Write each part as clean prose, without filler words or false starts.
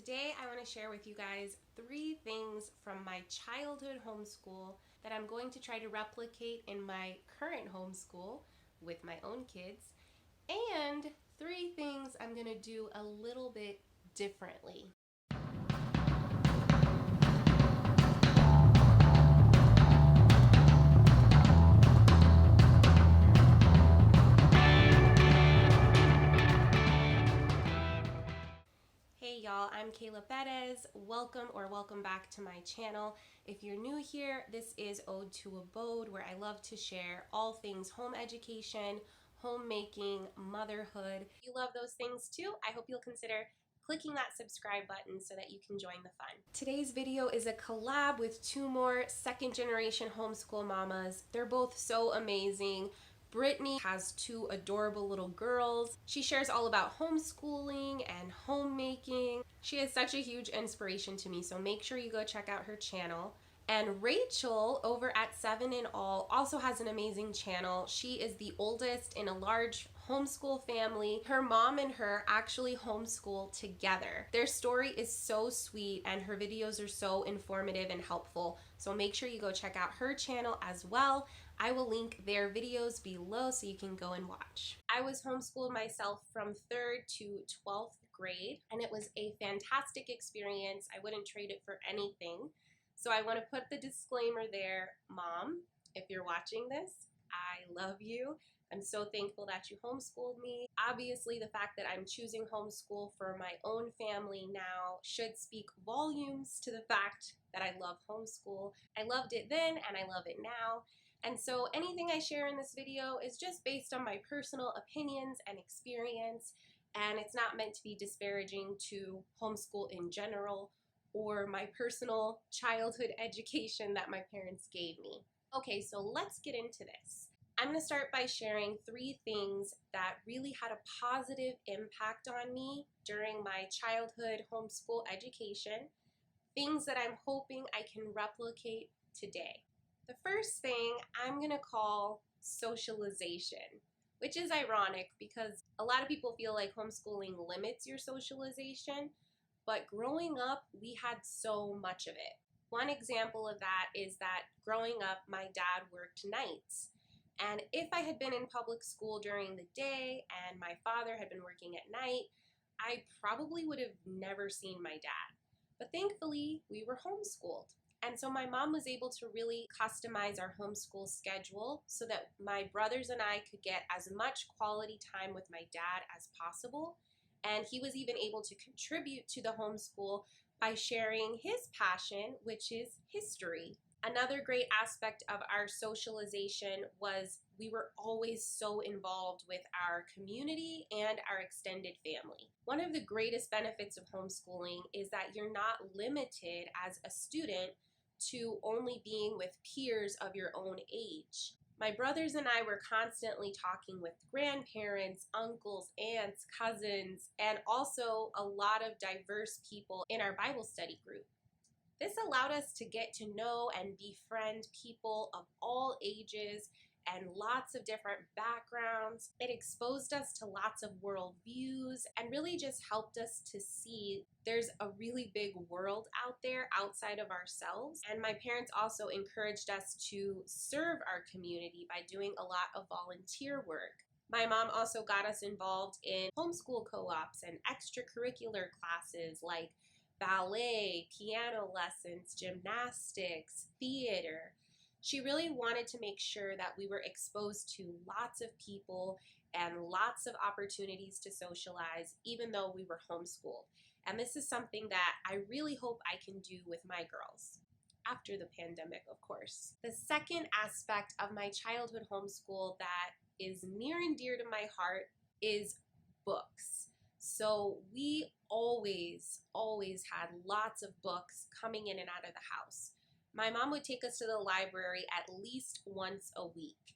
Today I want to share with you guys 3 things from my childhood homeschool that I'm going to try to replicate in my current homeschool with my own kids, and 3 things I'm going to do a little bit differently. Hey y'all, I'm Kaela Perez. Welcome back to my channel. If you're new here, this is Ode to Abode, where I love to share all things home education, homemaking, motherhood. If you love those things too, I hope you'll consider clicking that subscribe button so that you can join the fun. Today's video is a collab with 2 more second-generation homeschool mamas. They're both so amazing. Brittany has 2 adorable little girls. She shares all about homeschooling and homemaking. She is such a huge inspiration to me, so make sure you go check out her channel. And Rachel over at 7 in All also has an amazing channel. She is the oldest in a large homeschool family. Her mom and her actually homeschool together. Their story is so sweet and her videos are so informative and helpful. So make sure you go check out her channel as well. I will link their videos below so you can go and watch. I was homeschooled myself from 3rd to 12th grade, and it was a fantastic experience. I wouldn't trade it for anything. So I want to put the disclaimer there, Mom, if you're watching this, I love you. I'm so thankful that you homeschooled me. Obviously, the fact that I'm choosing homeschool for my own family now should speak volumes to the fact that I love homeschool. I loved it then and I love it now. And so anything I share in this video is just based on my personal opinions and experience, and it's not meant to be disparaging to homeschool in general or my personal childhood education that my parents gave me. Okay, so let's get into this. I'm going to start by sharing 3 things that really had a positive impact on me during my childhood homeschool education, things that I'm hoping I can replicate today. The first thing I'm going to call socialization, which is ironic because a lot of people feel like homeschooling limits your socialization, but growing up, we had so much of it. One example of that is that growing up, my dad worked nights. And if I had been in public school during the day and my father had been working at night, I probably would have never seen my dad. But thankfully, we were homeschooled. And so my mom was able to really customize our homeschool schedule so that my brothers and I could get as much quality time with my dad as possible. And he was even able to contribute to the homeschool by sharing his passion, which is history. Another great aspect of our socialization was we were always so involved with our community and our extended family. One of the greatest benefits of homeschooling is that you're not limited as a student to only being with peers of your own age. My brothers and I were constantly talking with grandparents, uncles, aunts, cousins, and also a lot of diverse people in our Bible study group. This allowed us to get to know and befriend people of all ages and lots of different backgrounds. It exposed us to lots of worldviews and really just helped us to see there's a really big world out there outside of ourselves. And my parents also encouraged us to serve our community by doing a lot of volunteer work. My mom also got us involved in homeschool co-ops and extracurricular classes like ballet, piano lessons, gymnastics, theater. She really wanted to make sure that we were exposed to lots of people and lots of opportunities to socialize, even though we were homeschooled. And this is something that I really hope I can do with my girls. After the pandemic, of course. The second aspect of my childhood homeschool that is near and dear to my heart is books. So we always had lots of books coming in and out of the house. My mom would take us to the library at least once a week.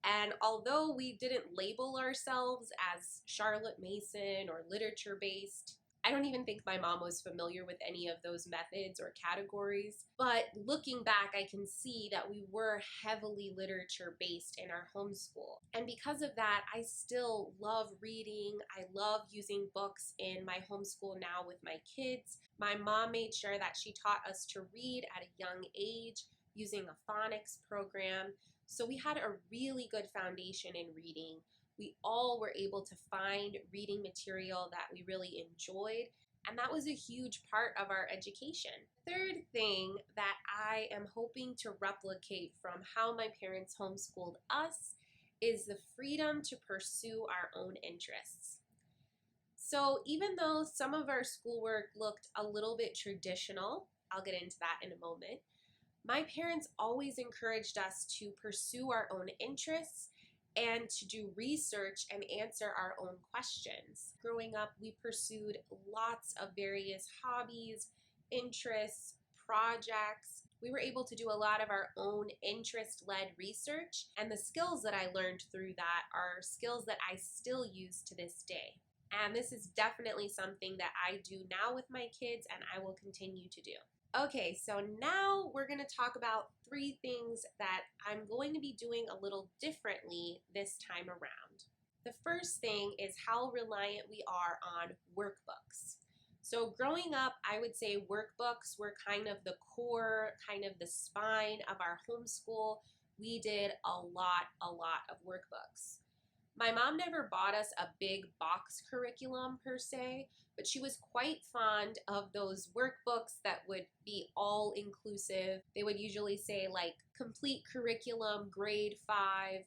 And although we didn't label ourselves as Charlotte Mason or literature-based, I don't even think my mom was familiar with any of those methods or categories. But looking back, I can see that we were heavily literature based in our homeschool. And because of that, I still love reading. I love using books in my homeschool now with my kids. My mom made sure that she taught us to read at a young age using a phonics program. So we had a really good foundation in reading. We all were able to find reading material that we really enjoyed, and that was a huge part of our education. Third thing that I am hoping to replicate from how my parents homeschooled us is the freedom to pursue our own interests. So even though some of our schoolwork looked a little bit traditional, I'll get into that in a moment, my parents always encouraged us to pursue our own interests and to do research and answer our own questions. Growing up, we pursued lots of various hobbies, interests, projects. We were able to do a lot of our own interest-led research, and the skills that I learned through that are skills that I still use to this day. And this is definitely something that I do now with my kids and I will continue to do. Okay, so now we're going to talk about 3 things that I'm going to be doing a little differently this time around. The first thing is how reliant we are on workbooks. So growing up, I would say workbooks were kind of the core, kind of the spine of our homeschool. We did a lot of workbooks. My mom never bought us a big box curriculum per se, but she was quite fond of those workbooks that would be all inclusive. They would usually say like complete curriculum, grade 5,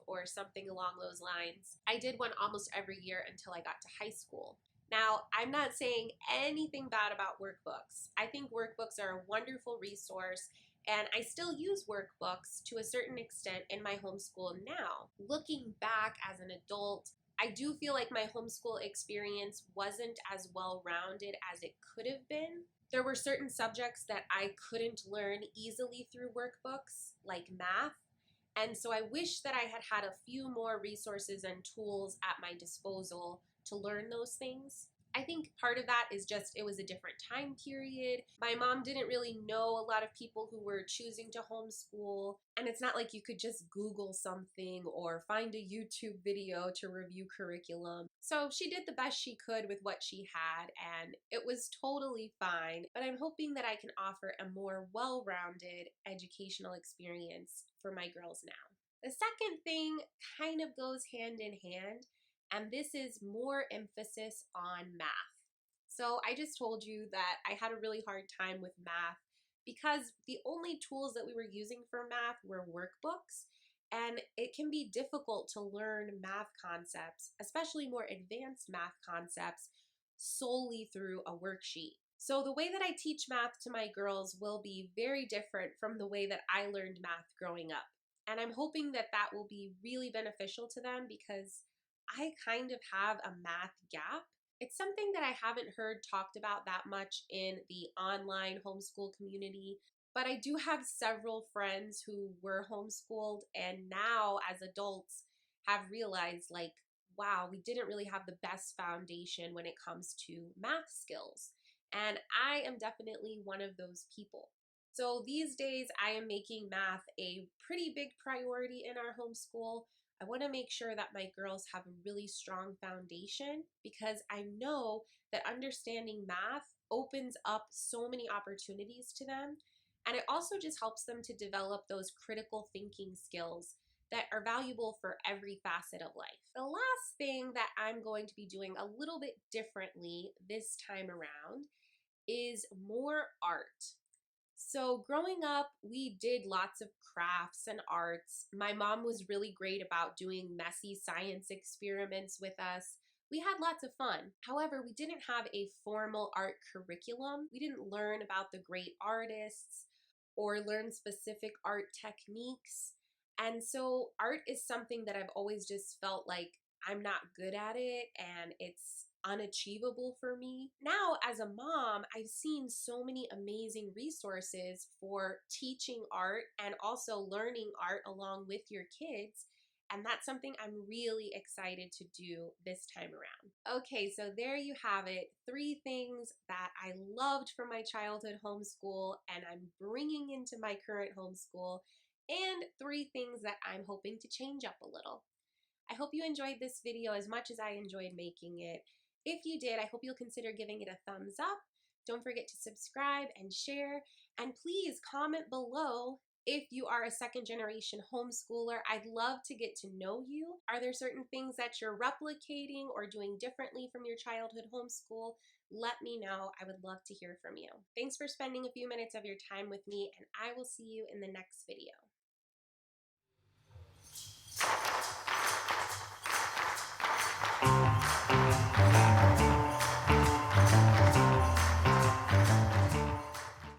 or something along those lines. I did one almost every year until I got to high school. Now, I'm not saying anything bad about workbooks. I think workbooks are a wonderful resource, and I still use workbooks to a certain extent in my homeschool now. Looking back as an adult, I do feel like my homeschool experience wasn't as well-rounded as it could have been. There were certain subjects that I couldn't learn easily through workbooks, like math, and so I wish that I had had a few more resources and tools at my disposal to learn those things. I think part of that is just it was a different time period. My mom didn't really know a lot of people who were choosing to homeschool, and it's not like you could just Google something or find a YouTube video to review curriculum. So she did the best she could with what she had, and it was totally fine. But I'm hoping that I can offer a more well-rounded educational experience for my girls now. The second thing kind of goes hand in hand, and this is more emphasis on math. So I just told you that I had a really hard time with math because the only tools that we were using for math were workbooks, and it can be difficult to learn math concepts, especially more advanced math concepts, solely through a worksheet. So the way that I teach math to my girls will be very different from the way that I learned math growing up. And I'm hoping that that will be really beneficial to them because I kind of have a math gap. It's something that I haven't heard talked about that much in the online homeschool community, but I do have several friends who were homeschooled and now as adults have realized like, wow, we didn't really have the best foundation when it comes to math skills. And I am definitely one of those people. So these days I am making math a pretty big priority in our homeschool. I want to make sure that my girls have a really strong foundation because I know that understanding math opens up so many opportunities to them. And it also just helps them to develop those critical thinking skills that are valuable for every facet of life. The last thing that I'm going to be doing a little bit differently this time around is more art. So growing up, we did lots of crafts and arts. My mom was really great about doing messy science experiments with us. We had lots of fun. However, we didn't have a formal art curriculum. We didn't learn about the great artists or learn specific art techniques. And so art is something that I've always just felt like I'm not good at it and it's unachievable for me. Now, as a mom, I've seen so many amazing resources for teaching art and also learning art along with your kids. And that's something I'm really excited to do this time around. Okay, so there you have it. 3 things that I loved from my childhood homeschool and I'm bringing into my current homeschool, and 3 things that I'm hoping to change up a little. I hope you enjoyed this video as much as I enjoyed making it. If you did, I hope you'll consider giving it a thumbs up. Don't forget to subscribe and share, and please comment below if you are a second generation homeschooler. I'd love to get to know you. Are there certain things that you're replicating or doing differently from your childhood homeschool? Let me know. I would love to hear from you. Thanks for spending a few minutes of your time with me, and I will see you in the next video.